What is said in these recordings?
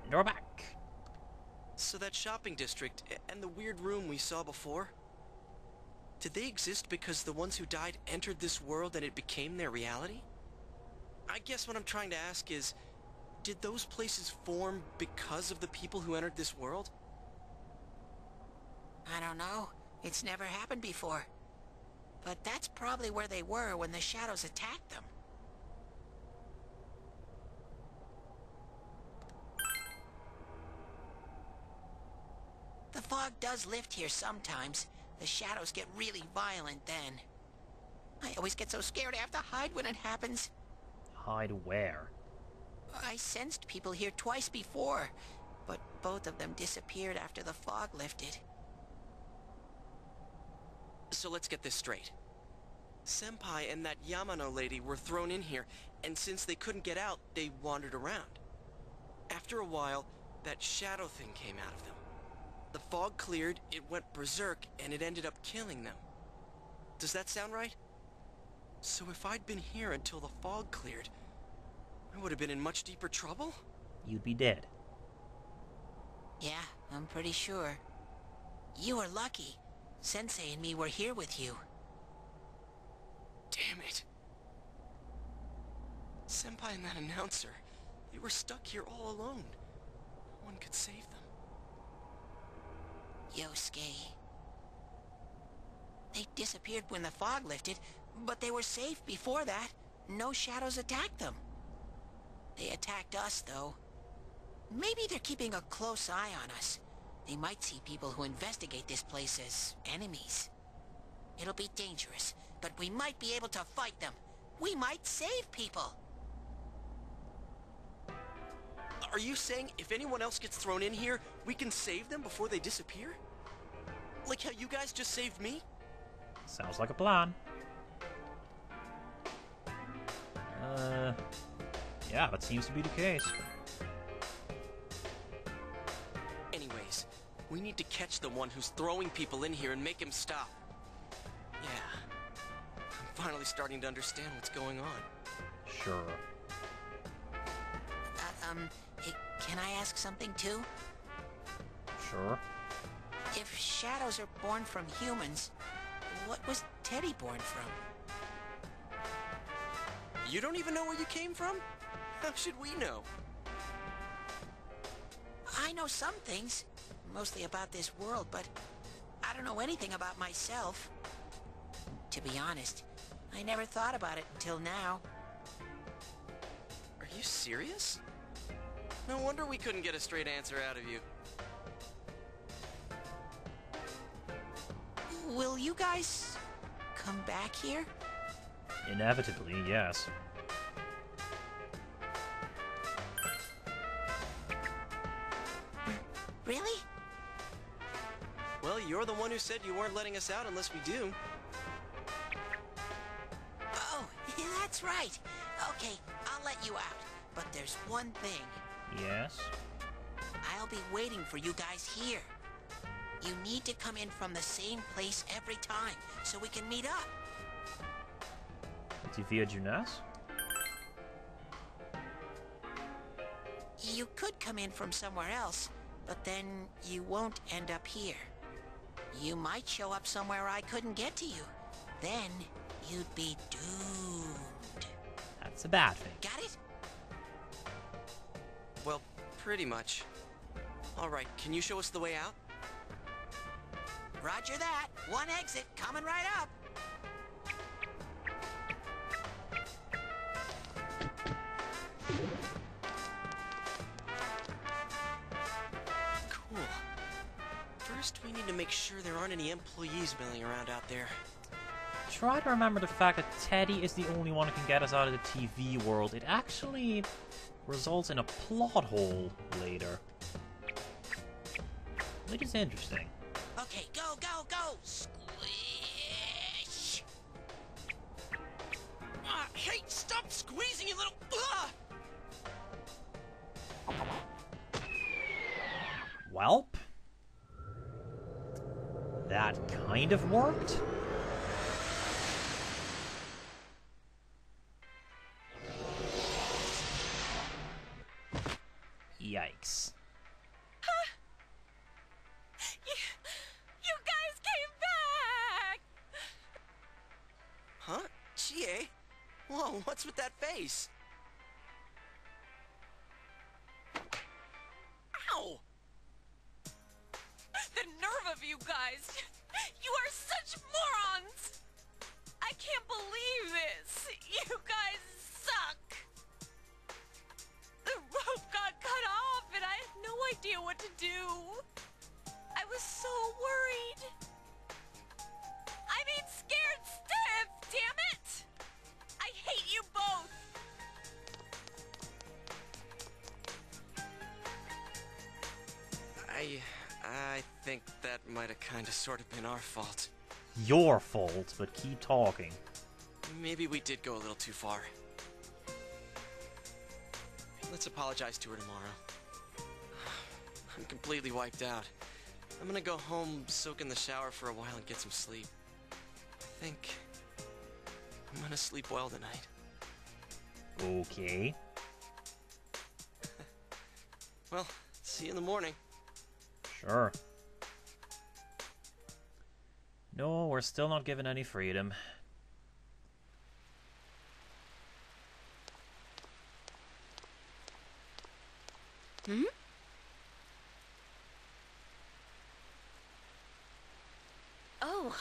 And we're back. So that shopping district and the weird room we saw before, did they exist because the ones who died entered this world and it became their reality? I guess what I'm trying to ask is, did those places form because of the people who entered this world? I don't know. It's never happened before. But that's probably where they were when the shadows attacked them. The fog does lift here sometimes. The shadows get really violent then. I always get so scared I have to hide when it happens. Hide where? I sensed people here twice before, but both of them disappeared after the fog lifted. So let's get this straight. Senpai and that Yamano lady were thrown in here, and since they couldn't get out, they wandered around. After a while, that shadow thing came out of them. The fog cleared, it went berserk, and it ended up killing them. Does that sound right? So if I'd been here until the fog cleared, I would have been in much deeper trouble? You'd be dead. Yeah, I'm pretty sure. You were lucky. Sensei and me were here with you. Damn it. Senpai and that announcer, they were stuck here all alone. No one could save them. Yosuke. They disappeared when the fog lifted, but they were safe before that. No shadows attacked them. They attacked us, though. Maybe they're keeping a close eye on us. They might see people who investigate this place as enemies. It'll be dangerous, but we might be able to fight them. We might save people. Are you saying if anyone else gets thrown in here, we can save them before they disappear? Like how you guys just saved me? Sounds like a plan. Yeah, that seems to be the case. Anyways, we need to catch the one who's throwing people in here and make him stop. Yeah. I'm finally starting to understand what's going on. Sure. Hey, can I ask something too? Sure. If shadows are born from humans, what was Teddy born from? You don't even know where you came from? How should we know? I know some things, mostly about this world, but I don't know anything about myself. To be honest, I never thought about it until now. Are you serious? No wonder we couldn't get a straight answer out of you. Will you guys come back here? Inevitably, yes. Really? Well, you're the one who said you weren't letting us out unless we do. Oh, that's right. Okay, I'll let you out. But there's one thing. Yes? I'll be waiting for you guys here. You need to come in from the same place every time, so we can meet up. Tu viens jeunesse? You could come in from somewhere else, but then you won't end up here. You might show up somewhere I couldn't get to you. Then you'd be doomed. That's a bad thing. Got it? Well, pretty much. Alright, can you show us the way out? Roger that. One exit coming right up. Cool. First, we need to make sure there aren't any employees milling around out there. Try to remember the fact that Teddy is the only one who can get us out of the TV world. It actually results in a plot hole later. Which is interesting. Okay, go, go, go! Squish! Hey, stop squeezing, you little... Welp. That kind of worked. Yikes. Chie? Whoa, what's with that face? Ow! The nerve of you guys! You are such morons! I can't believe this! You guys suck! The rope got cut off and I had no idea what to do. I was so worried. I mean scared stiff, damn it! I hate you both! I think that might have kinda sorta been our fault. Your fault, but keep talking. Maybe we did go a little too far. Let's apologize to her tomorrow. I'm completely wiped out. I'm gonna go home, soak in the shower for a while, and get some sleep. I think I'm gonna sleep well tonight. Okay. Well, see you in the morning. Sure. No, we're still not given any freedom. Hmm? Oh,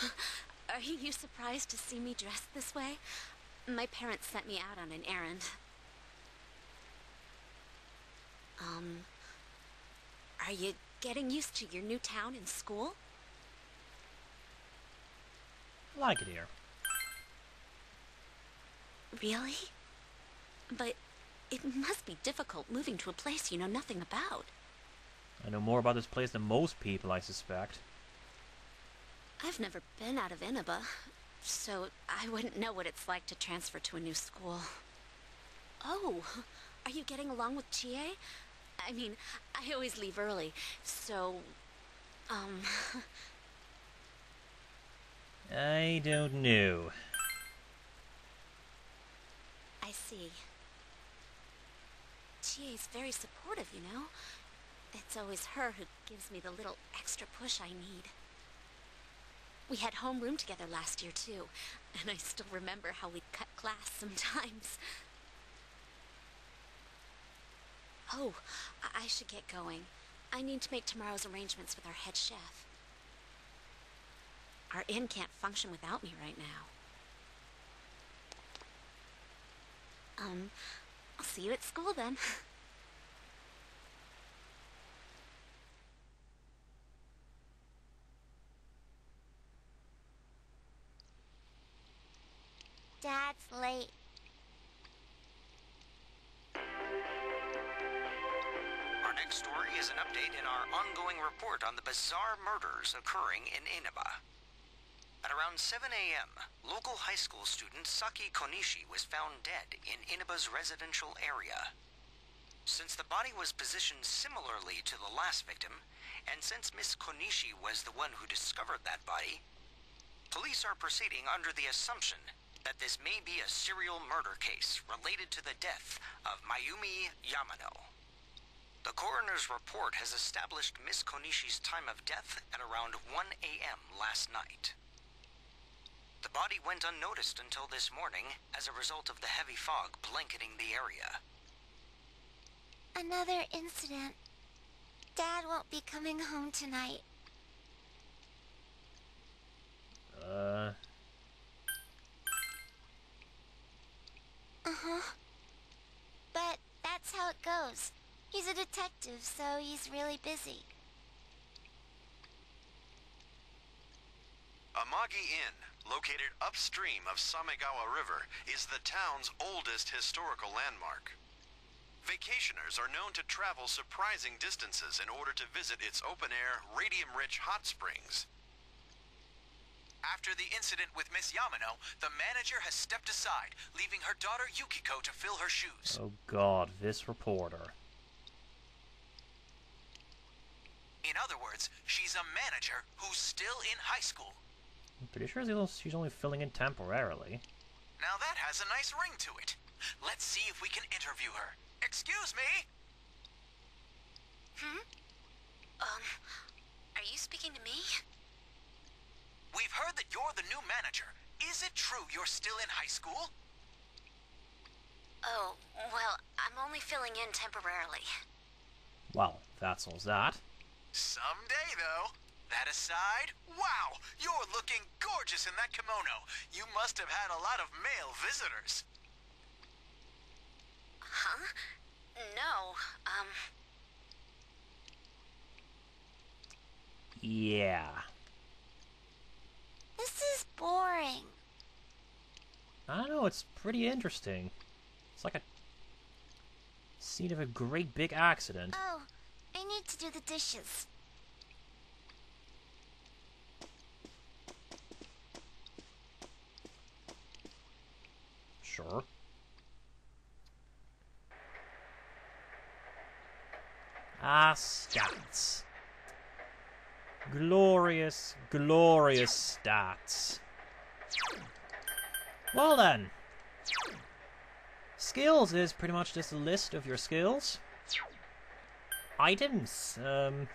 are you surprised to see me dressed this way? My parents sent me out on an errand. Are you getting used to your new town and school? I like it here. Really? But it must be difficult moving to a place you know nothing about. I know more about this place than most people, I suspect. I've never been out of Inaba, so I wouldn't know what it's like to transfer to a new school. Oh, are you getting along with Chie? I mean, I always leave early, so, I don't know. I see. Chie's very supportive, you know? It's always her who gives me the little extra push I need. We had homeroom together last year, too, and I still remember how we'd cut class sometimes. Oh, I should get going. I need to make tomorrow's arrangements with our head chef. Our inn can't function without me right now. I'll see you at school then. Dad's late. Our next story is an update in our ongoing report on the bizarre murders occurring in Inaba. At around 7 a.m., local high school student Saki Konishi was found dead in Inaba's residential area. Since the body was positioned similarly to the last victim, and since Miss Konishi was the one who discovered that body, police are proceeding under the assumption that this may be a serial murder case related to the death of Mayumi Yamano. The coroner's report has established Miss Konishi's time of death at around 1 a.m. last night. The body went unnoticed until this morning as a result of the heavy fog blanketing the area. Another incident. Dad won't be coming home tonight. Uh-huh. But that's how it goes. He's a detective, so he's really busy. Amagi Inn, located upstream of Samegawa River, is the town's oldest historical landmark. Vacationers are known to travel surprising distances in order to visit its open-air, radium-rich hot springs. After the incident with Miss Yamano, the manager has stepped aside, leaving her daughter Yukiko to fill her shoes. Oh god, this reporter. In other words, she's a manager who's still in high school. I'm pretty sure she's only filling in temporarily. Now that has a nice ring to it. Let's see if we can interview her. Excuse me? Are you speaking to me? We've heard that you're the new manager. Is it true you're still in high school? Oh, well, I'm only filling in temporarily. Well, that solves that. Someday, though. That aside, wow, you're looking gorgeous in that kimono. You must have had a lot of male visitors. Huh? No, Yeah. This is boring. I don't know, it's pretty interesting. It's like a scene of a great big accident. Oh, I need to do the dishes. Sure. Ah, stats. Glorious, glorious stats. Well then. Skills is pretty much just a list of your skills. Items. Do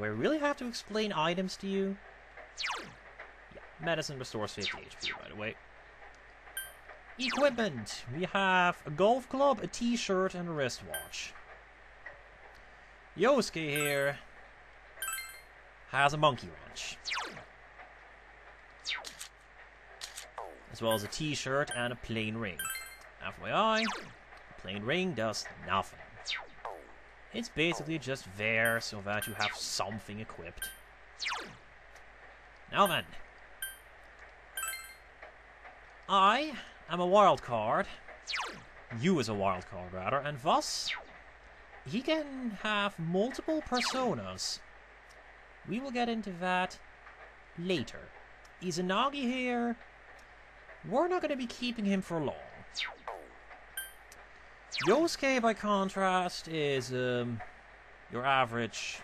I really have to explain items to you? Yeah, medicine restores 50 HP, by the way. Equipment. We have a golf club, a t-shirt, and a wristwatch. Yosuke here has a monkey wrench, as well as a t-shirt and a plain ring. FYI, a plain ring does nothing. It's basically just there so that you have something equipped. Now then, I am a wild card. You is a wild card, rather, and thus he can have multiple personas. We will get into that later. Izanagi here, we're not going to be keeping him for long. Yosuke, by contrast, is your average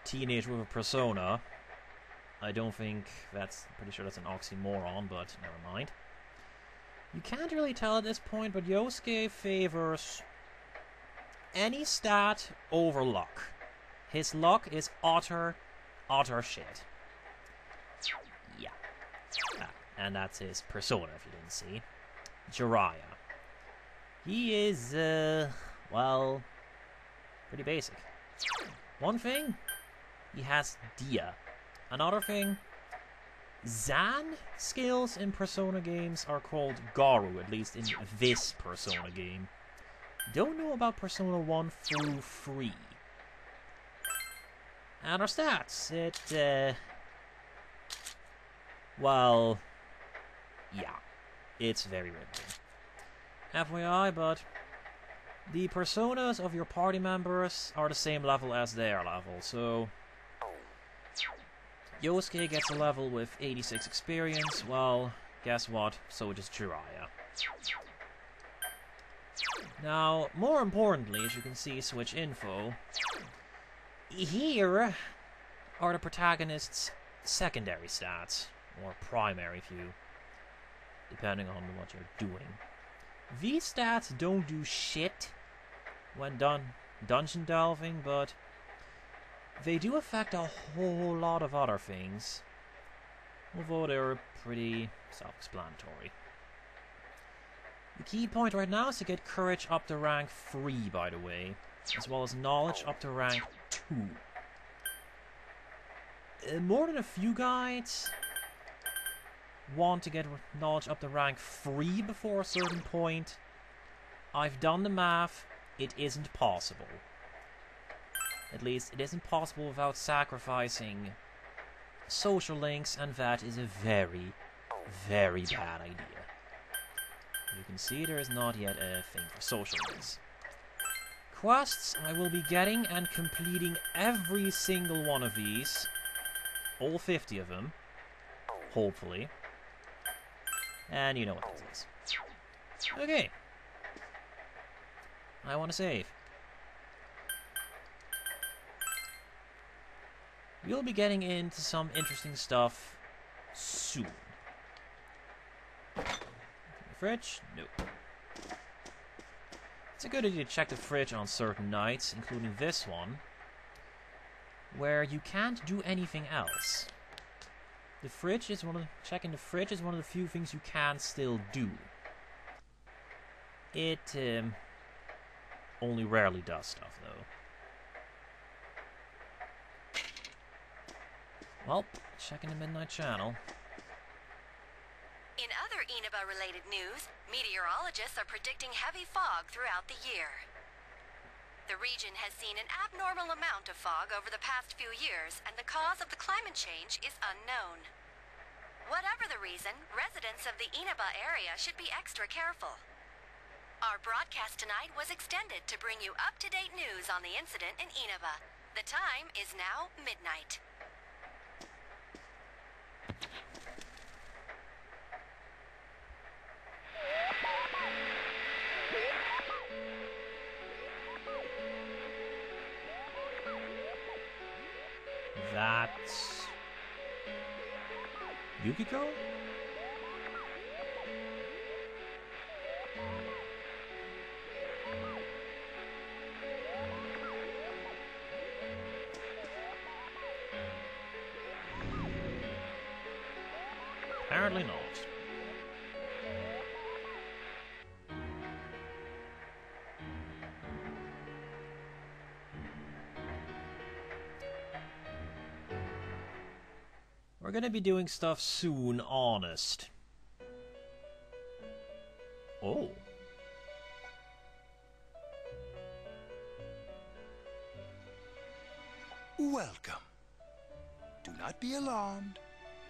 teenager with a persona. I don't think that's... pretty sure that's an oxymoron, but never mind. You can't really tell at this point, but Yosuke favors any stat over luck. His luck is utter shit. Yeah. And that's his persona, if you didn't see. Jiraiya. He is, well, pretty basic. One thing, he has Dia. Another thing, Zan skills in Persona games are called Garu, at least in this Persona game. Don't know about Persona 1 through 3. And our stats, well, yeah, it's very random. FYI, but the personas of your party members are the same level as their level, so Yosuke gets a level with 86 experience, well, guess what, so does Jiraiya. Now, more importantly, as you can see, switch info, here are the protagonist's secondary stats, or primary if you, depending on what you're doing. These stats don't do shit when done dungeon delving, but they do affect a whole lot of other things, although they're pretty self-explanatory. The key point right now is to get courage up to rank 3, by the way, as well as knowledge up to rank 2. More than a few guides want to get knowledge up to rank 3 before a certain point. I've done the math, it isn't possible. At least, it isn't possible without sacrificing social links, and that is a very, very bad idea. You can see there is not yet a thing for social links. Quests, I will be getting and completing every single one of these. All 50 of them. Hopefully. And you know what this is. Okay. I want to save. We'll be getting into some interesting stuff soon. Fridge? Nope. It's a good idea to check the fridge on certain nights, including this one, where you can't do anything else. The fridge is checking the fridge is one of the few things you can still do. It only rarely does stuff, though. Well, checking the Midnight Channel. In other Inaba-related news, meteorologists are predicting heavy fog throughout the year. The region has seen an abnormal amount of fog over the past few years, and the cause of the climate change is unknown. Whatever the reason, residents of the Inaba area should be extra careful. Our broadcast tonight was extended to bring you up-to-date news on the incident in Inaba. The time is now midnight. That's Yukiko? Apparently not. We're gonna be doing stuff soon, honest. Oh. Welcome. Do not be alarmed.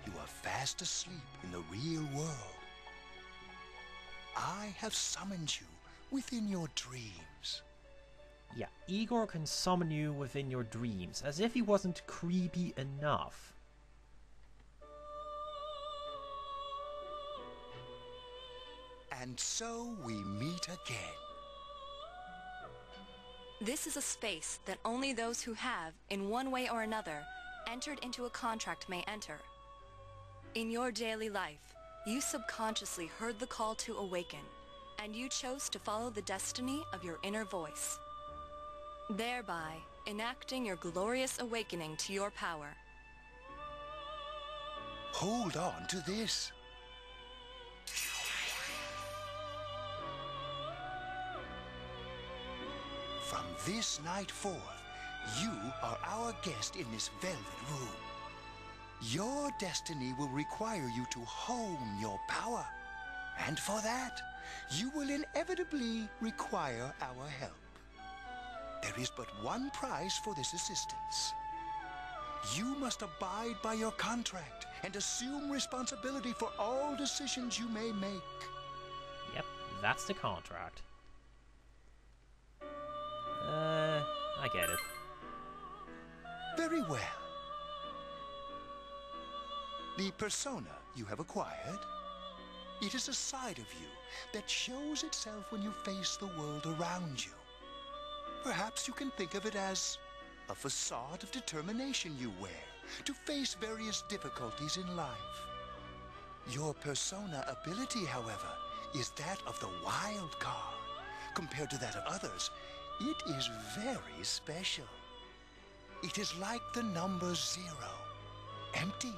You are fast asleep in the real world. I have summoned you within your dreams. Yeah, Igor can summon you within your dreams, as if he wasn't creepy enough. And so we meet again. This is a space that only those who have, in one way or another, entered into a contract may enter. In your daily life, you subconsciously heard the call to awaken, and you chose to follow the destiny of your inner voice, thereby enacting your glorious awakening to your power. Hold on to this. From this night forth, you are our guest in this velvet room. Your destiny will require you to hone your power. And for that, you will inevitably require our help. There is but one price for this assistance. You must abide by your contract and assume responsibility for all decisions you may make. Yep, that's the contract. I get it. Very well. The persona you have acquired, it is a side of you that shows itself when you face the world around you. Perhaps you can think of it as a facade of determination you wear to face various difficulties in life. Your persona ability, however, is that of the wild card. Compared to that of others, it is very special. It is like the number 0, empty,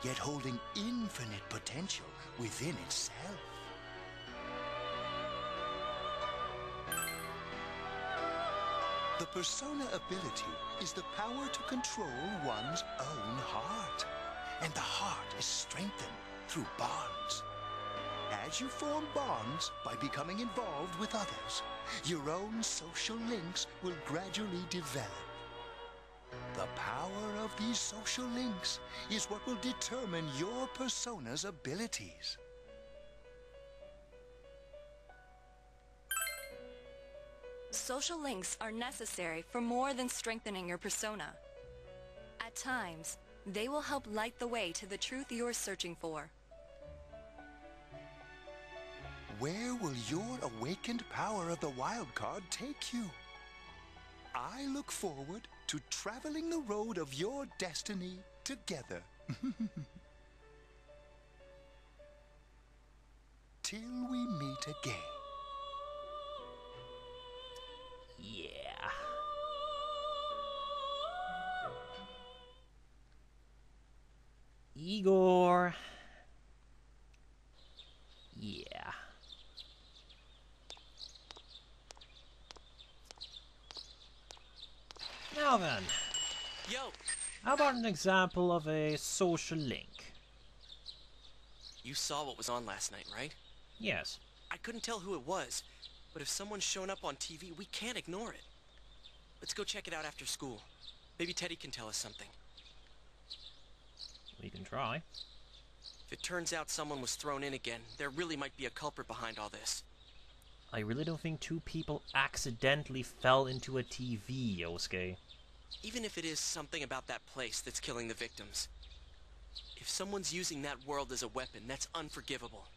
yet holding infinite potential within itself. The persona ability is the power to control one's own heart, and the heart is strengthened through bonds. As you form bonds by becoming involved with others, your own social links will gradually develop. The power of these social links is what will determine your persona's abilities. Social links are necessary for more than strengthening your persona. At times, they will help light the way to the truth you're searching for. Where will your awakened power of the wild card take you? I look forward to traveling the road of your destiny together. Till we meet again. Yeah. Igor. Yeah. Now then, Yo, how about an example of a social link? you saw what was on last night, right? Yes. I couldn't tell who it was, but if someone's shown up on TV, we can't ignore it. Let's go check it out after school. Maybe Teddy can tell us something. We can try. If it turns out someone was thrown in again, there really might be a culprit behind all this. I really don't think two people accidentally fell into a TV, Yosuke. Even if it is something about that place that's killing the victims. If someone's using that world as a weapon, that's unforgivable.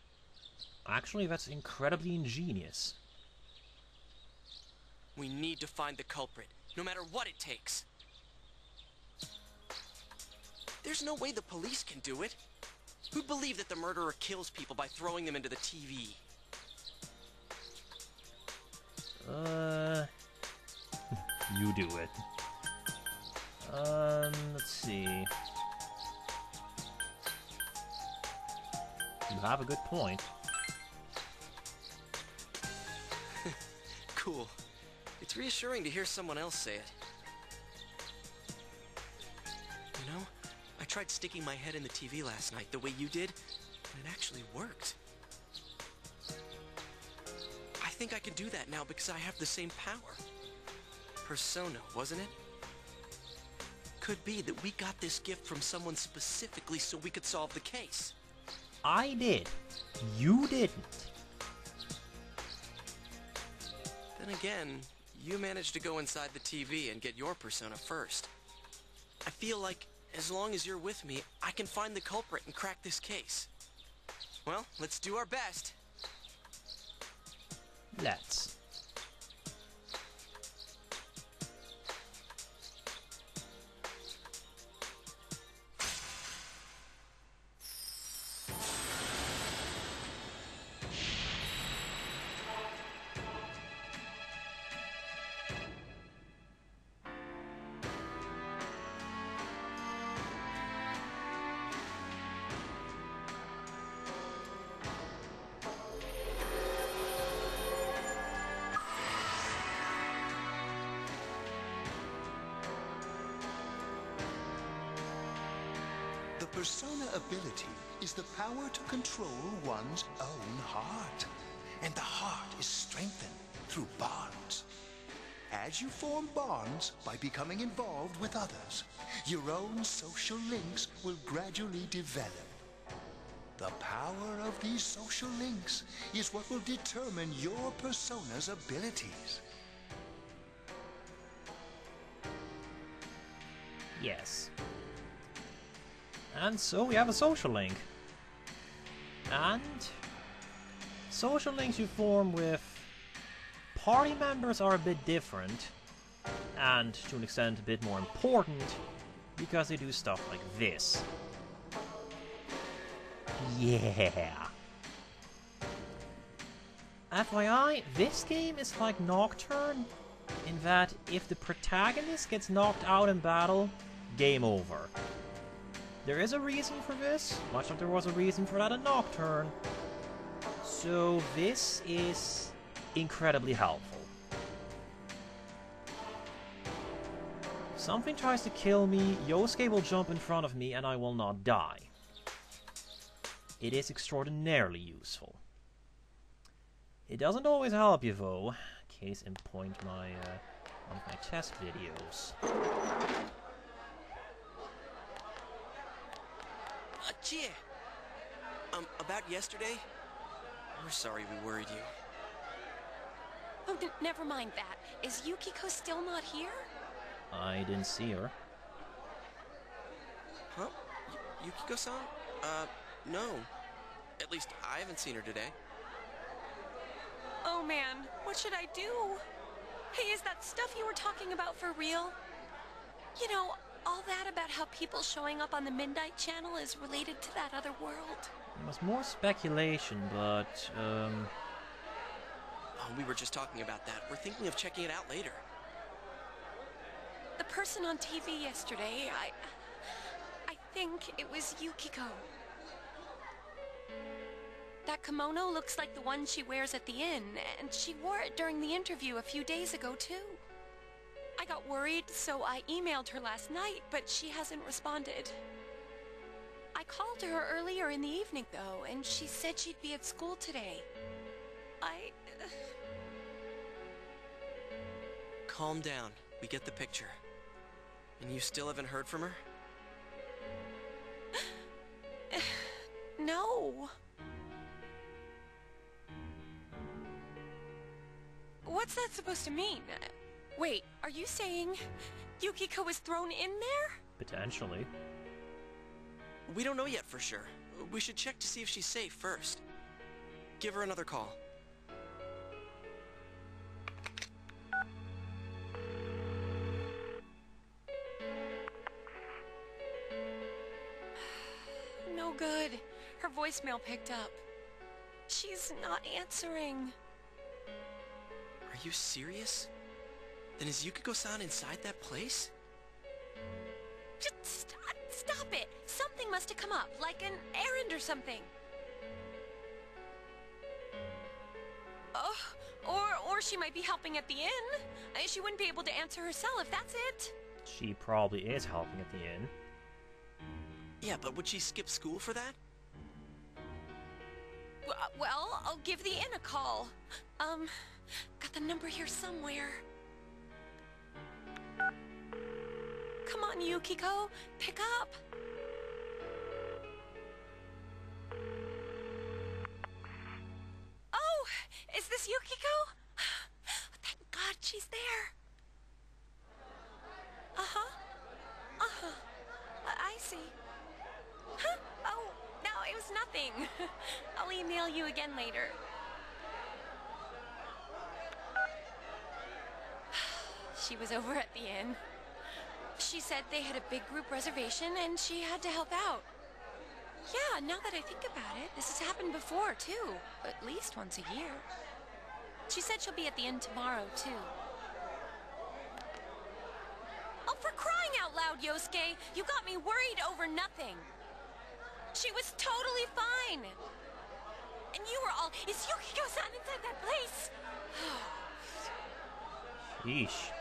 Actually, that's incredibly ingenious. We need to find the culprit, no matter what it takes. There's no way the police can do it. Who'd believe that the murderer kills people by throwing them into the TV? You do it. Let's see. You have a good point. Cool. It's reassuring to hear someone else say it. You know, I tried sticking my head in the TV last night the way you did, and it actually worked. I think I can do that now because I have the same power. Persona, wasn't it? Could be that we got this gift from someone specifically so we could solve the case. I did. You didn't. Then again, you managed to go inside the TV and get your persona first. I feel like as long as you're with me, I can find the culprit and crack this case. Well, let's do our best. Let's. The persona ability is the power to control one's own heart. And the heart is strengthened through bonds. As you form bonds by becoming involved with others, your own social links will gradually develop. The power of these social links is what will determine your persona's abilities. Yes. And so we have a social link. And social links you form with party members are a bit different, and to an extent a bit more important, because they do stuff like this. Yeah. FYI, this game is like Nocturne, in that if the protagonist gets knocked out in battle, game over. There is a reason for this, much like there was a reason for that in Nocturne. So this is incredibly helpful. If something tries to kill me, Yosuke will jump in front of me and I will not die. It is extraordinarily useful. It doesn't always help you though. Case in point, one of my test videos. Chia! About yesterday? We're sorry we worried you. Oh, never mind that. Is Yukiko still not here? I didn't see her. Huh? Yukiko-san? No. At least I haven't seen her today. Oh man, what should I do? Hey, is that stuff you were talking about for real? You know, all that about how people showing up on the Midnight Channel is related to that other world? It was more speculation, but, Oh, we were just talking about that. We're thinking of checking it out later. The person on TV yesterday, I think it was Yukiko. That kimono looks like the one she wears at the inn, and she wore it during the interview a few days ago, too. I got worried, so I emailed her last night, but she hasn't responded. I called her earlier in the evening, though, and she said she'd be at school today. Calm down. We get the picture. And you still haven't heard from her? No. What's that supposed to mean? Wait, are you saying Yukiko was thrown in there? Potentially. We don't know yet for sure. We should check to see if she's safe first. Give her another call. No good. Her voicemail picked up. She's not answering. Are you serious? Then is Yukiko-san inside that place? Just stop it. Something must have come up, like an errand or something. Or she might be helping at the inn. She wouldn't be able to answer herself if that's it. She probably is helping at the inn. Yeah, but would she skip school for that? Well, I'll give the inn a call. Got the number here somewhere. Come on, Yukiko. Pick up. Oh, is this Yukiko? Thank God she's there. Uh-huh. Uh-huh. I see. Huh? Oh, no, it was nothing. I'll email you again later. She was over at the inn. She said they had a big group reservation and she had to help out. Yeah, now that I think about it, this has happened before, too. At least once a year. She said she'll be at the inn tomorrow, too. Oh, for crying out loud, Yosuke! You got me worried over nothing. She was totally fine. And you were all, is Yukiko-san inside that place? Yeesh.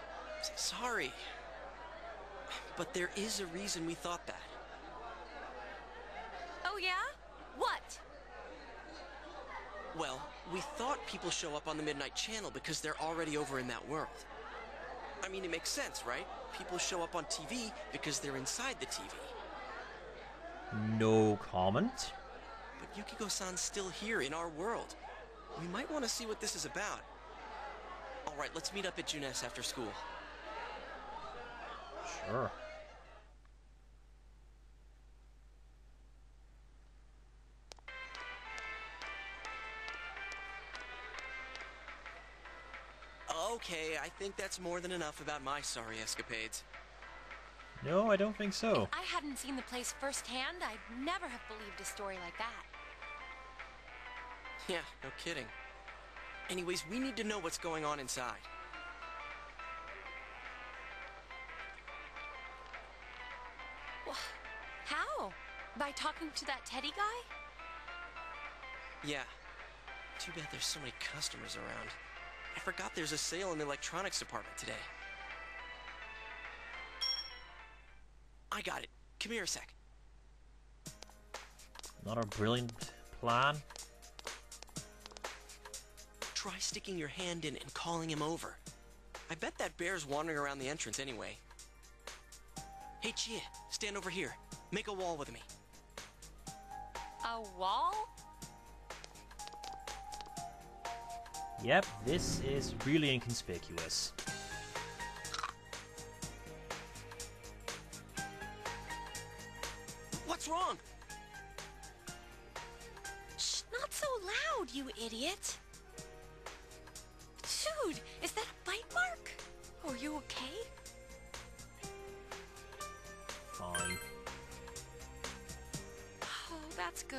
Sorry. But there is a reason we thought that. Oh, yeah? What? Well, we thought people show up on the Midnight Channel because they're already over in that world. I mean, it makes sense, right? People show up on TV because they're inside the TV. No comment. But Yukiko-san's still here in our world. We might want to see what this is about. All right, let's meet up at Junes after school. Sure. Okay, I think that's more than enough about my sorry escapades. No, I don't think so. If I hadn't seen the place firsthand, I'd never have believed a story like that. Yeah, no kidding. Anyways, we need to know what's going on inside. Well, how? By talking to that Teddy guy? Yeah. Too bad there's so many customers around. I forgot there's a sale in the electronics department today. I got it. Come here a sec. Not a brilliant plan. Try sticking your hand in and calling him over. I bet that bear's wandering around the entrance anyway. Hey, Chia, stand over here. Make a wall with me. A wall? Yep, this is really inconspicuous. What's wrong? Shh, not so loud, you idiot. Dude, is that a bite mark? Are you okay? Fine. Oh, that's good.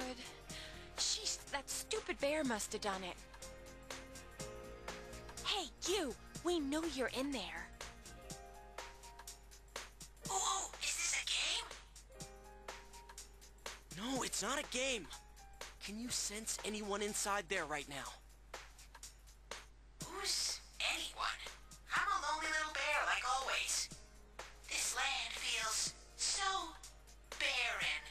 Sheesh, that stupid bear must have done it. Hey, you! We know you're in there. Oh, is this a game? It's not a game. Can you sense anyone inside there right now? Who's anyone? I'm a lonely little bear, like always. This land feels so barren.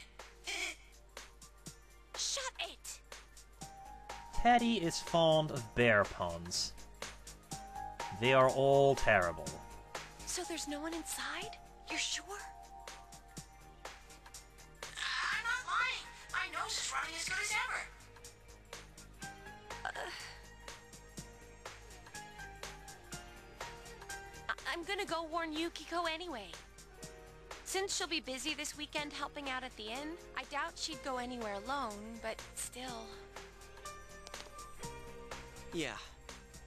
Shut it! Teddy is fond of bear puns. They are all terrible. So there's no one inside? You're sure? I'm not lying. My nose is running as good as ever. I'm gonna go warn Yukiko anyway. Since she'll be busy this weekend helping out at the inn, I doubt she'd go anywhere alone, but still. Yeah.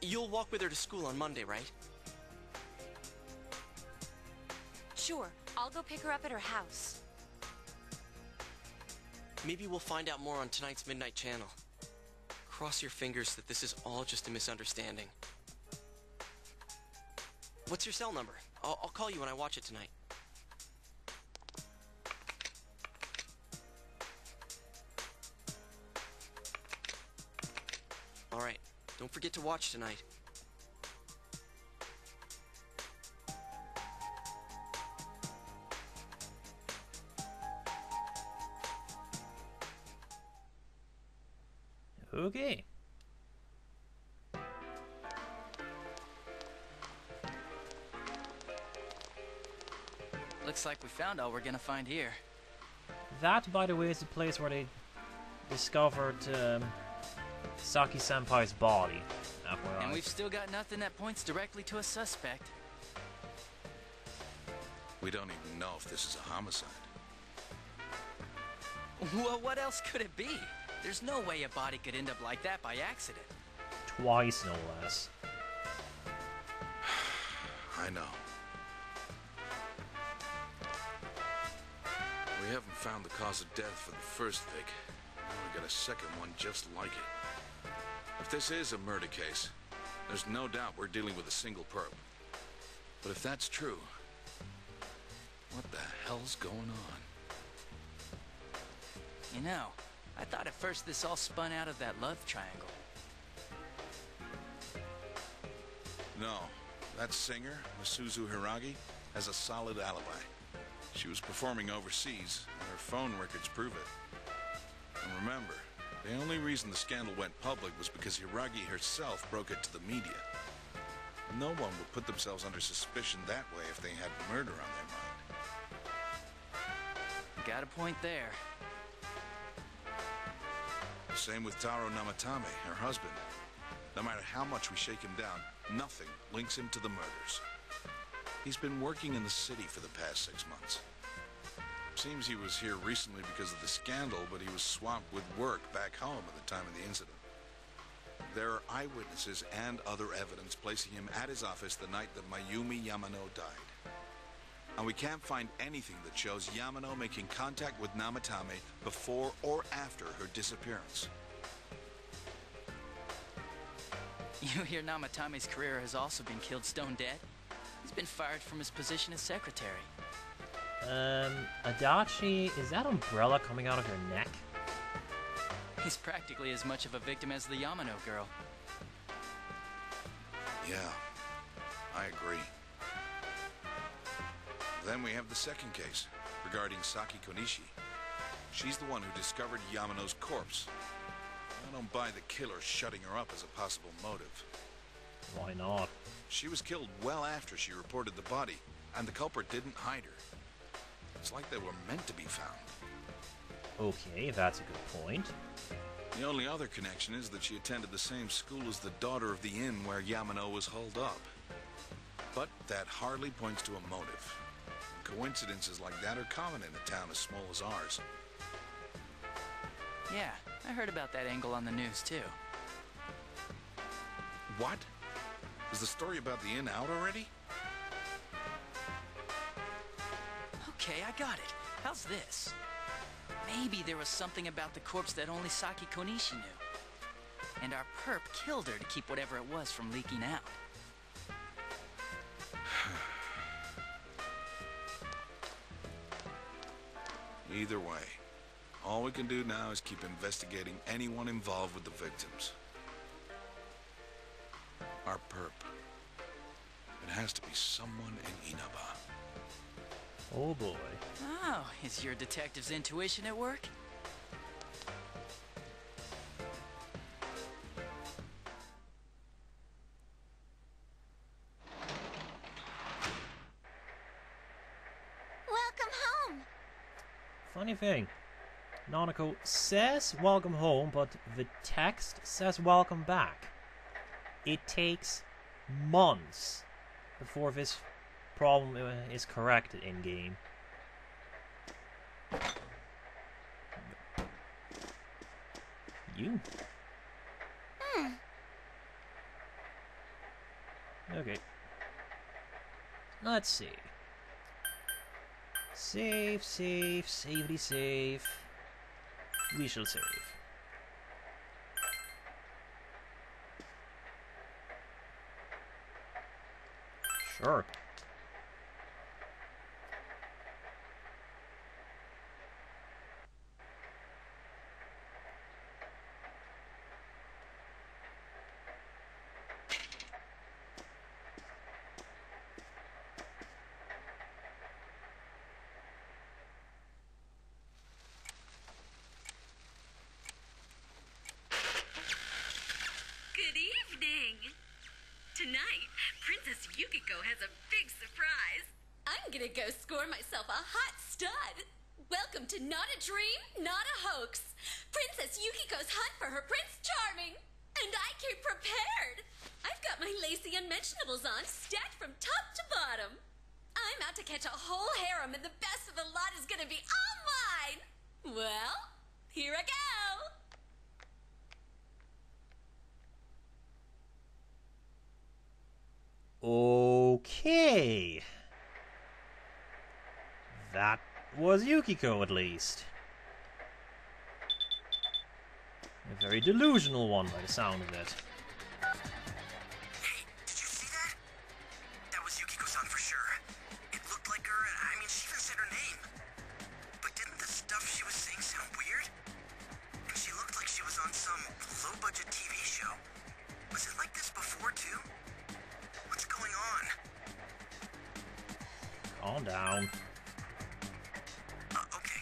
You'll walk with her to school on Monday, right? Sure, I'll go pick her up at her house. Maybe we'll find out more on tonight's Midnight Channel. Cross your fingers that this is all just a misunderstanding. What's your cell number? I'll call you when I watch it tonight. Alright, don't forget to watch tonight. Okay. Looks like we found all we're gonna find here. That, by the way, is the place where they discovered Saki-senpai's body. FYI. And we've still got nothing that points directly to a suspect. We don't even know if this is a homicide. Well, what else could it be? There's no way a body could end up like that by accident. Twice, no less. I know. We haven't found the cause of death for the first Vic. Now we got a second one just like it. If this is a murder case, there's no doubt we're dealing with a single perp. But if that's true, what the hell's going on? You know, I thought at first this all spun out of that love triangle. No, that singer, Masuzu Hiragi, has a solid alibi. She was performing overseas, and her phone records prove it. And remember, the only reason the scandal went public was because Hiragi herself broke it to the media. No one would put themselves under suspicion that way if they had murder on their mind. Got a point there. Same with Taro Namatame, her husband. No matter how much we shake him down, nothing links him to the murders. He's been working in the city for the past 6 months. Seems he was here recently because of the scandal, but he was swamped with work back home at the time of the incident. There are eyewitnesses and other evidence placing him at his office the night that Mayumi Yamano died. And we can't find anything that shows Yamano making contact with Namatame before or after her disappearance. You hear Namatame's career has also been killed stone dead? He's been fired from his position as secretary. Adachi, is that umbrella coming out of your neck? He's practically as much of a victim as the Yamano girl. Yeah, I agree. Then we have the second case, regarding Saki Konishi. She's the one who discovered Yamano's corpse. I don't buy the killer shutting her up as a possible motive. Why not? She was killed well after she reported the body, and the culprit didn't hide her. It's like they were meant to be found. Okay, that's a good point. The only other connection is that she attended the same school as the daughter of the inn where Yamano was holed up. But that hardly points to a motive. Coincidences like that are common in a town as small as ours. Yeah, I heard about that angle on the news too. What? Is the story about the inn out already? Okay, I got it. How's this? Maybe there was something about the corpse that only Saki Konishi knew. And our perp killed her to keep whatever it was from leaking out. Either way, All we can do now is keep investigating anyone involved with the victims. Our perp. It has to be someone in Inaba. Oh boy. Oh, is your detective's intuition at work? Welcome home. Funny thing. Nanako says welcome home, but the text says welcome back. It takes months before this problem is corrected in-game. You? Okay. Let's see. Save, savey save. We shall save. Sure. Good evening! Tonight, Princess Yukiko has a big surprise. I'm gonna go score myself a hot stud. Welcome to Not a Dream, Not a Hoax. Princess Yukiko's hunt for her Prince Charming. And I came prepared. I've got my lacy unmentionables on, stacked from top to bottom. I'm out to catch a whole harem, and the best of the lot is gonna be all mine. Well, here I go. Okay. That was Yukiko, at least. A very delusional one, by the sound of it. Hey, did you see that? That was Yukiko-san for sure. It looked like her, I mean, she even said her name. But didn't the stuff she was saying sound weird? And she looked like she was on some low-budget TV show. Was it like this before, too? What's going on? Calm down. Okay.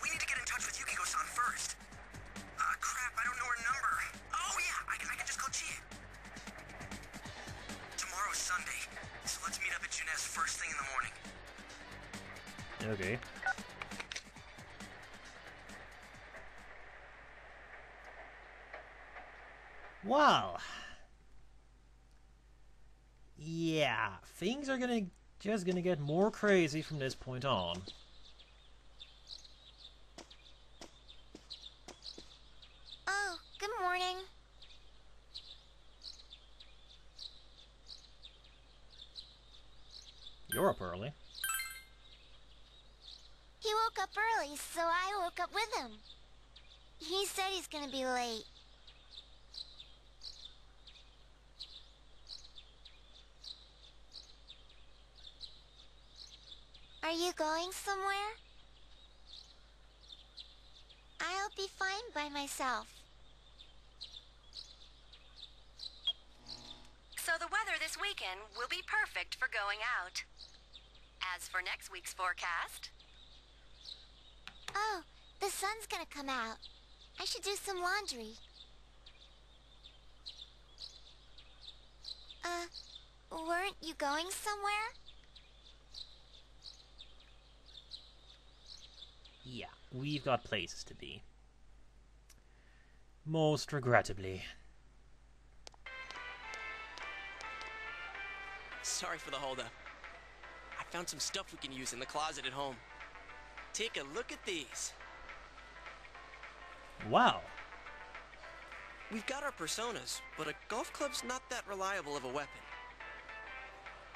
We need to get in touch with Yukiko-san first. Crap, I don't know her number. Oh, yeah, I can just call Chie. Tomorrow's Sunday, so let's meet up at Junette's first thing in the morning. Okay. Well. Yeah, things are just gonna get more crazy from this point on. Oh, good morning. You're up early. He woke up early, so I woke up with him. He said he's gonna be late. Are you going somewhere? I'll be fine by myself. So the weather this weekend will be perfect for going out. As for next week's forecast... Oh, the sun's gonna come out. I should do some laundry. Weren't you going somewhere? Yeah, we've got places to be. Most regrettably. Sorry for the holdup. I found some stuff we can use in the closet at home. Take a look at these. Wow. We've got our personas, but a golf club's not that reliable of a weapon.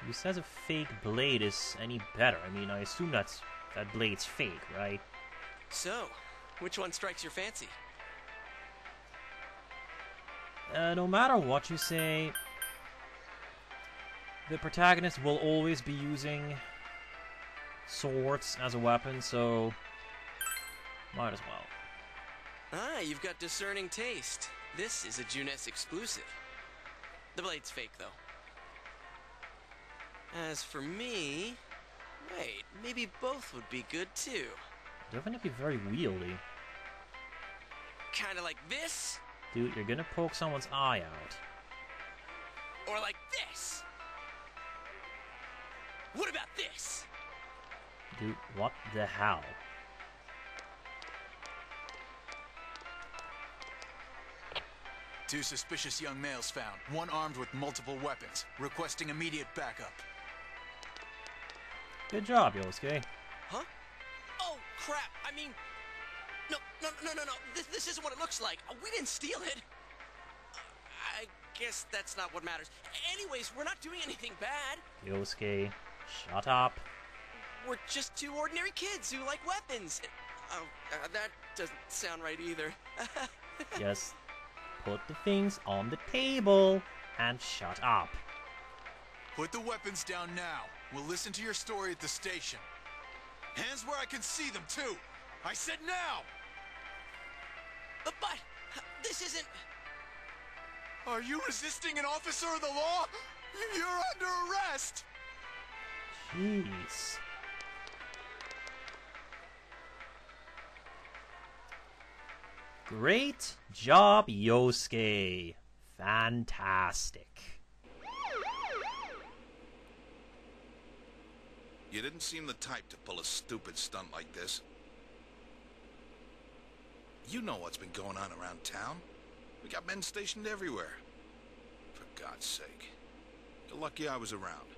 Who says a fake blade is any better? I mean, I assume that blade's fake, right? So, which one strikes your fancy? No matter what you say, the protagonist will always be using swords as a weapon, so might as well. Ah, you've got discerning taste. This is a Junes exclusive. The blade's fake, though. As for me... Wait, maybe both would be good, too. Definitely very wieldy. Kinda like this? Dude, you're gonna poke someone's eye out. Or like this? What about this? Dude, what the hell? Two suspicious young males found, one armed with multiple weapons, requesting immediate backup. Good job, Yosuke. Huh? Oh, crap. I mean... No. This isn't what it looks like. We didn't steal it. I guess that's not what matters. Anyways, we're not doing anything bad. Yosuke, shut up. We're just two ordinary kids who like weapons. Oh, that doesn't sound right either. Just put the things on the table and shut up. Put the weapons down now. We'll listen to your story at the station. Hands where I can see them, too. I said now! But this isn't... Are you resisting an officer of the law? You're under arrest! Jeez. Great job, Yosuke. Fantastic. You didn't seem the type to pull a stupid stunt like this. You know what's been going on around town. We got men stationed everywhere. For God's sake. You're lucky I was around.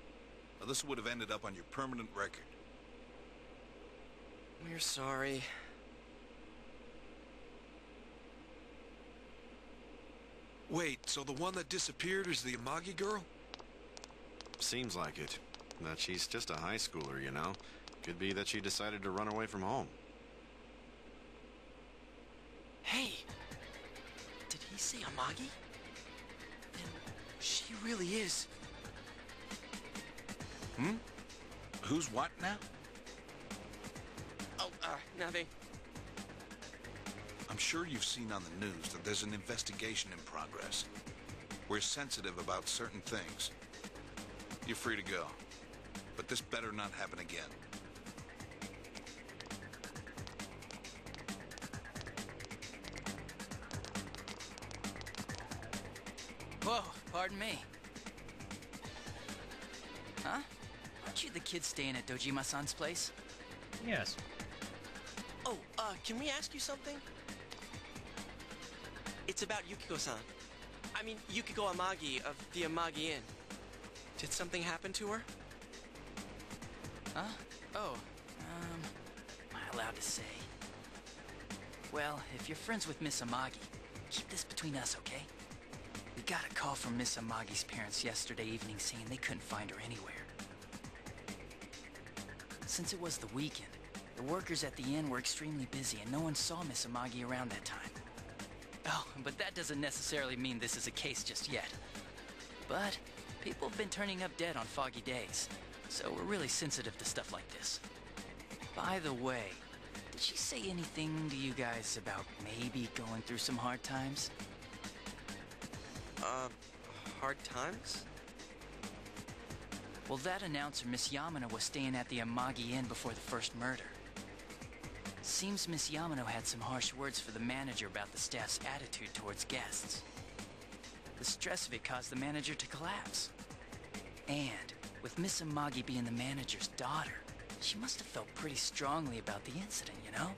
Now this would have ended up on your permanent record. We're sorry. Wait, so the one that disappeared is the Amagi girl? Seems like it. That she's just a high schooler, you know. Could be that she decided to run away from home. Hey! Did he say Amagi? Then she really is... Hmm? Who's what now? Oh, nothing. I'm sure you've seen on the news that there's an investigation in progress. We're sensitive about certain things. You're free to go. But this better not happen again. Whoa, pardon me. Huh? Aren't you the kid staying at Dojima-san's place? Yes. Oh, can we ask you something? It's about Yukiko-san. I mean, Yukiko Amagi of the Amagi Inn. Did something happen to her? Huh? Oh, am I allowed to say? Well, if you're friends with Miss Amagi, keep this between us, okay? We got a call from Miss Amagi's parents yesterday evening saying they couldn't find her anywhere. Since it was the weekend, the workers at the inn were extremely busy and no one saw Miss Amagi around that time. Oh, but that doesn't necessarily mean this is a case just yet. But people have been turning up dead on foggy days, so we're really sensitive to stuff like this. By the way, did she say anything to you guys about maybe going through some hard times? Hard times? Well, that announcer, Miss Yamano, was staying at the Amagi Inn before the first murder. Seems Miss Yamano had some harsh words for the manager about the staff's attitude towards guests. The stress of it caused the manager to collapse. And with Miss Amagi being the manager's daughter, she must have felt pretty strongly about the incident, you know?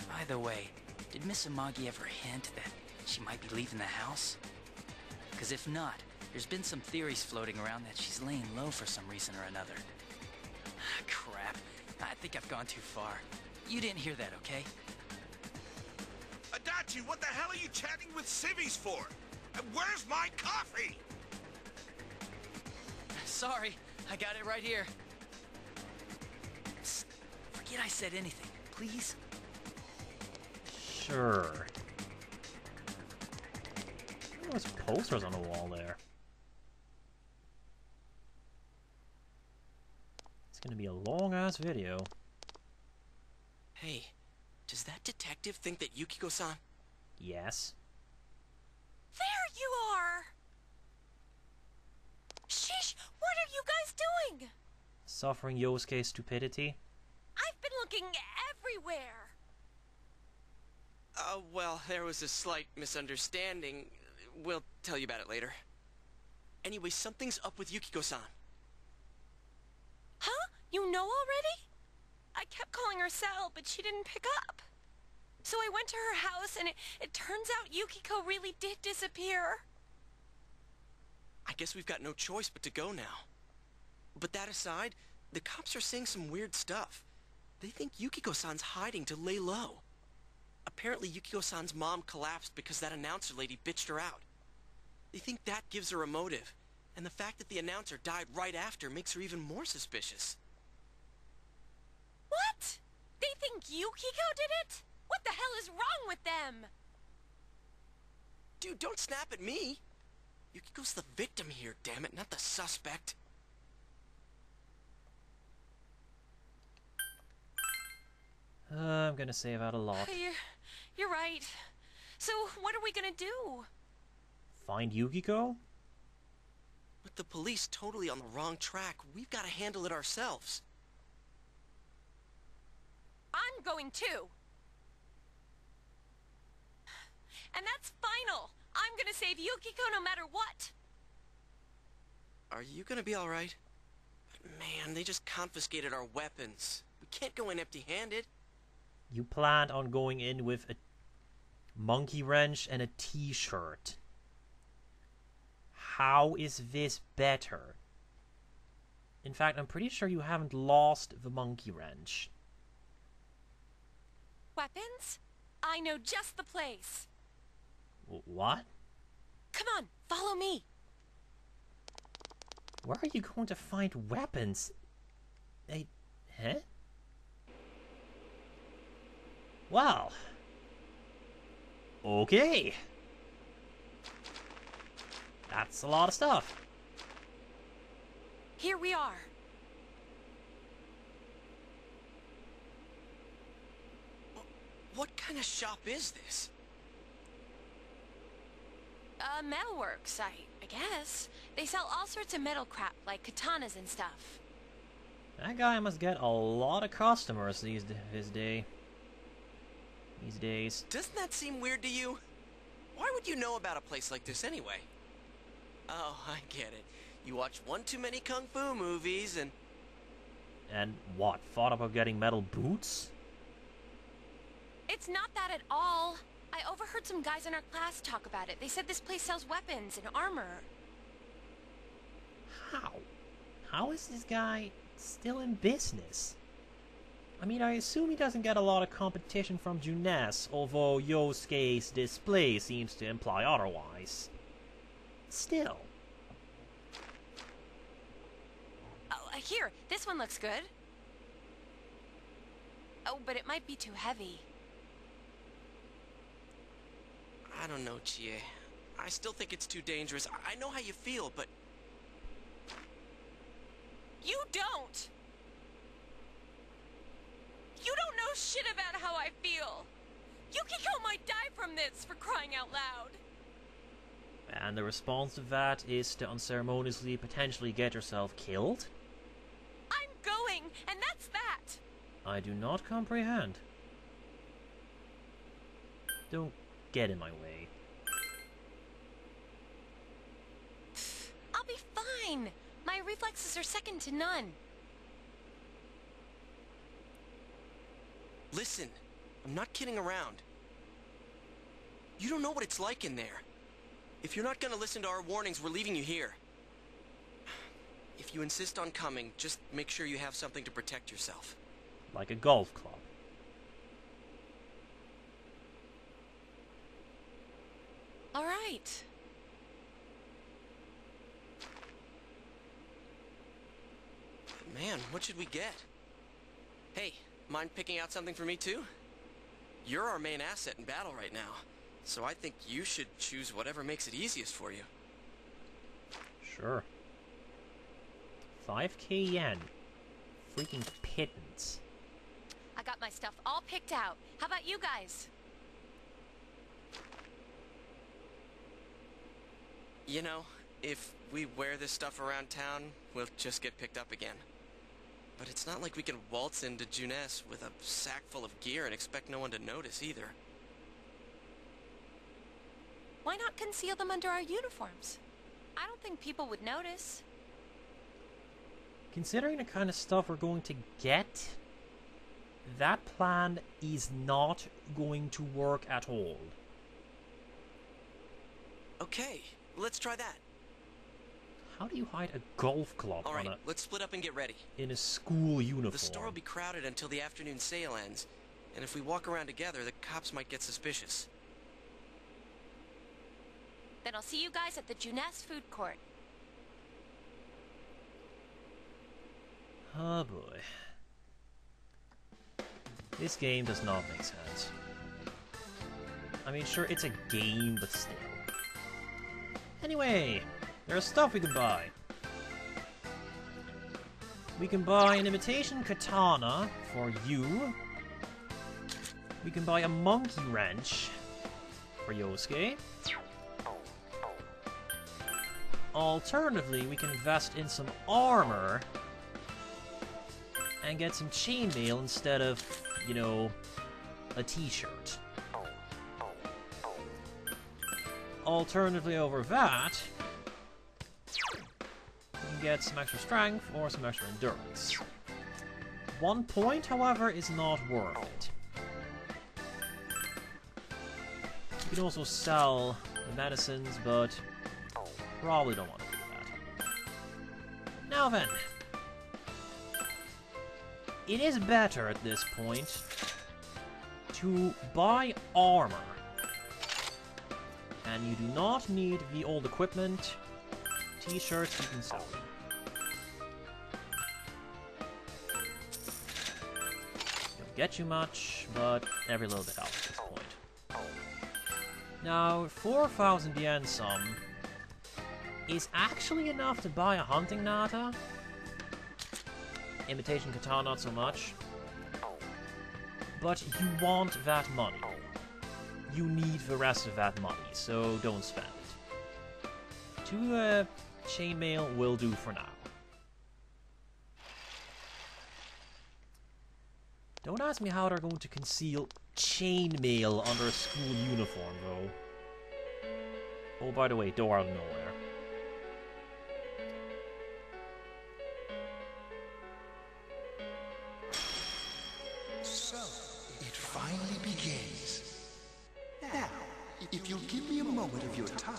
By the way, did Miss Amagi ever hint that she might be leaving the house? Because if not, there's been some theories floating around that she's laying low for some reason or another. Crap. I think I've gone too far. You didn't hear that, okay? Adachi, what the hell are you chatting with civvies for? And where's my coffee? Sorry, I got it right here. Psst, forget I said anything, please? Sure. There's posters on the wall there. gonna be a long-ass video. Hey, does that detective think that Yukiko-san... Yes. There you are! Sheesh, what are you guys doing? Suffering Yosuke's stupidity? I've been looking everywhere. Well, there was a slight misunderstanding. We'll tell you about it later. Anyway, something's up with Yukiko-san. Huh? You know already? I kept calling her Sal, but she didn't pick up. So I went to her house, and it turns out Yukiko really did disappear. I guess we've got no choice but to go now. But that aside, the cops are saying some weird stuff. They think Yukiko-san's hiding to lay low. Apparently Yukiko-san's mom collapsed because that announcer lady bitched her out. They think that gives her a motive, and the fact that the announcer died right after makes her even more suspicious. What? They think Yukiko did it? What the hell is wrong with them? Dude, don't snap at me. Yukiko's the victim here, damn it, not the suspect. I'm gonna save out a lot. You're right. So, what are we gonna do? Find Yukiko? With the police totally on the wrong track, we've got to handle it ourselves. I'm going too. And that's final. I'm gonna save Yukiko no matter what. Are you gonna be alright? Man, they just confiscated our weapons. We can't go in empty-handed. You planned on going in with a monkey wrench and a t-shirt. How is this better? In fact, I'm pretty sure you haven't lost the monkey wrench. Weapons? I know just the place. What? Come on, follow me. Where are you going to find weapons? Huh? Well. Okay. That's a lot of stuff. Here we are. What kind of shop is this? Metalworks, I guess. They sell all sorts of metal crap, like katanas and stuff. That guy must get a lot of customers these days. Doesn't that seem weird to you? Why would you know about a place like this anyway? Oh, I get it. You watch one too many kung fu movies and... And what, thought about getting metal boots? It's not that at all. I overheard some guys in our class talk about it. They said this place sells weapons and armor. How? How is this guy still in business? I mean, I assume he doesn't get a lot of competition from Junes, although Yosuke's display seems to imply otherwise. Still. Oh, here, this one looks good. Oh, but it might be too heavy. I don't know, Chie. I still think it's too dangerous. I know how you feel, but... You don't! You don't know shit about how I feel! Yukiko might die from this, for crying out loud! And the response to that is to unceremoniously potentially get yourself killed? I'm going, and that's that! I do not comprehend. Don't get in my way. I'll be fine! My reflexes are second to none. Listen, I'm not kidding around. You don't know what it's like in there. If you're not gonna listen to our warnings, we're leaving you here. If you insist on coming, just make sure you have something to protect yourself. Like a golf club. All right. Man, what should we get? Hey, mind picking out something for me too? You're our main asset in battle right now, so I think you should choose whatever makes it easiest for you. Sure. 5k yen. freaking pittance. I got my stuff all picked out. How about you guys? You know, if we wear this stuff around town, we'll just get picked up again. But it's not like we can waltz into Juness with a sack full of gear and expect no one to notice either. Why not conceal them under our uniforms? I don't think people would notice. Considering the kind of stuff we're going to get, that plan is not going to work at all. Okay, let's try that. How do you hide a golf club All right, let's split up and get ready. in a school uniform? The store will be crowded until the afternoon sale ends, and if we walk around together, the cops might get suspicious. Then I'll see you guys at the Juness food court. Oh boy. This game does not make sense. I mean, sure, it's a game, but still. Anyway, there's stuff we can buy. We can buy an imitation katana for you. We can buy a monkey wrench for Yosuke. Alternatively, we can invest in some armor and get some chainmail instead of, you know, a t-shirt. Alternatively over that, we can get some extra strength or some extra endurance. 1 point, however, is not worth it. You can also sell the medicines, but probably don't want to do that. Now then, it is better at this point to buy armor. And you do not need the old equipment. T-shirts, you can sell them. Don't get you much, but every little bit helps at this point. Now, 4,000 yen sum is actually enough to buy a hunting nata. Imitation katana, not so much. But you want that money. You need the rest of that money, so don't spend it. 2 chainmail will do for now. Don't ask me how they're going to conceal chainmail under a school uniform, though. Oh, by the way, door out of nowhere. So, it finally begins. Now, if you'll give me a moment of your time.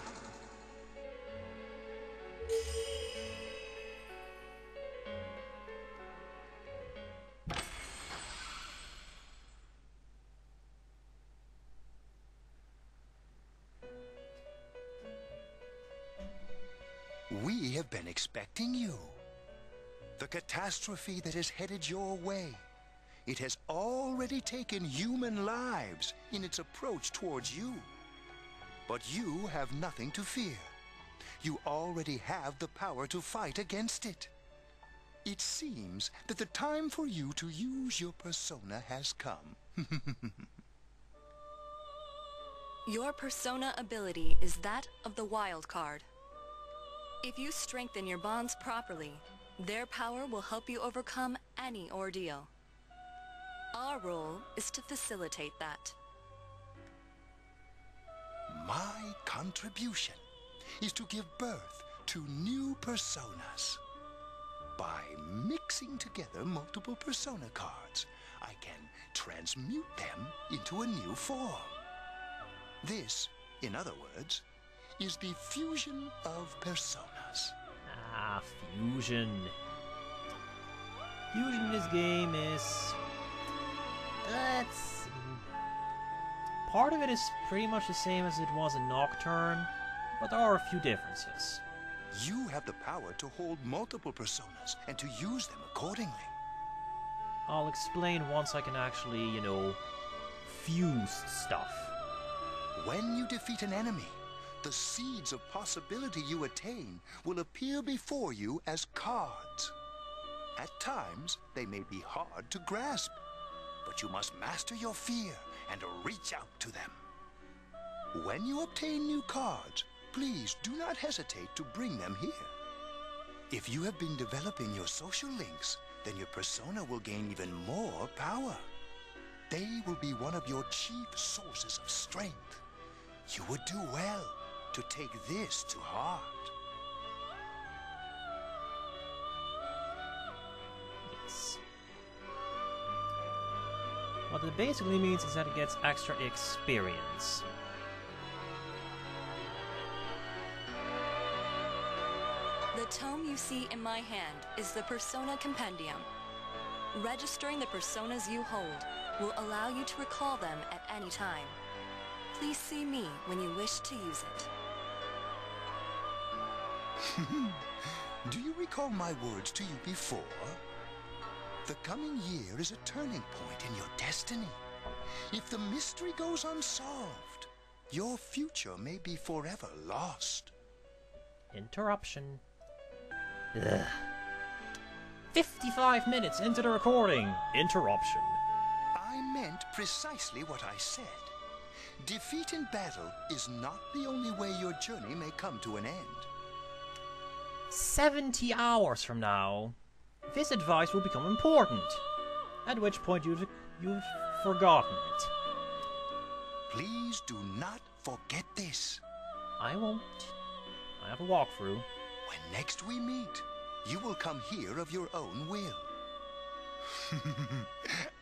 We have been expecting you. The catastrophe that is headed your way. It has already taken human lives in its approach towards you. But you have nothing to fear. You already have the power to fight against it. It seems that the time for you to use your persona has come. Your persona ability is that of the wild card. If you strengthen your bonds properly, their power will help you overcome any ordeal. Our role is to facilitate that. My contribution is to give birth to new personas. By mixing together multiple persona cards, I can transmute them into a new form. This, in other words, is the fusion of personas. Ah, fusion. Fusion in this game is... part of it is pretty much the same as it was in Nocturne, but there are a few differences. You have the power to hold multiple personas and to use them accordingly. I'll explain once I can actually, you know, fuse stuff. When you defeat an enemy, the seeds of possibility you attain will appear before you as cards. At times, they may be hard to grasp, but you must master your fear and reach out to them. When you obtain new cards, please do not hesitate to bring them here. If you have been developing your social links, then your persona will gain even more power. They will be one of your chief sources of strength. You would do well to take this to heart. Yes. What it basically means is that it gets extra experience. The tome you see in my hand is the Persona Compendium. Registering the personas you hold will allow you to recall them at any time. Please see me when you wish to use it. Do you recall my words to you before? The coming year is a turning point in your destiny. If the mystery goes unsolved, your future may be forever lost. Interruption. Ugh. 55 minutes into the recording. Interruption. I meant precisely what I said. Defeat in battle is not the only way your journey may come to an end. 70 hours from now, this advice will become important, at which point you've forgotten it. Please do not forget this. I won't. I have a walkthrough. When next we meet, you will come here of your own will.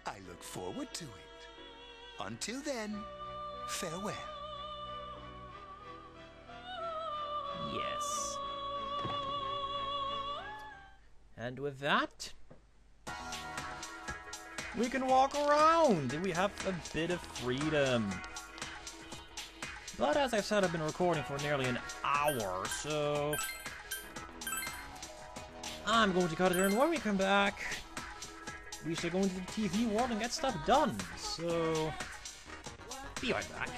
I look forward to it. Until then, farewell. Yes. And with that, we can walk around and we have a bit of freedom. But as I said, I've been recording for nearly an hour, so I'm going to cut it there, and when we come back, we should go into the TV world and get stuff done. So, be right back.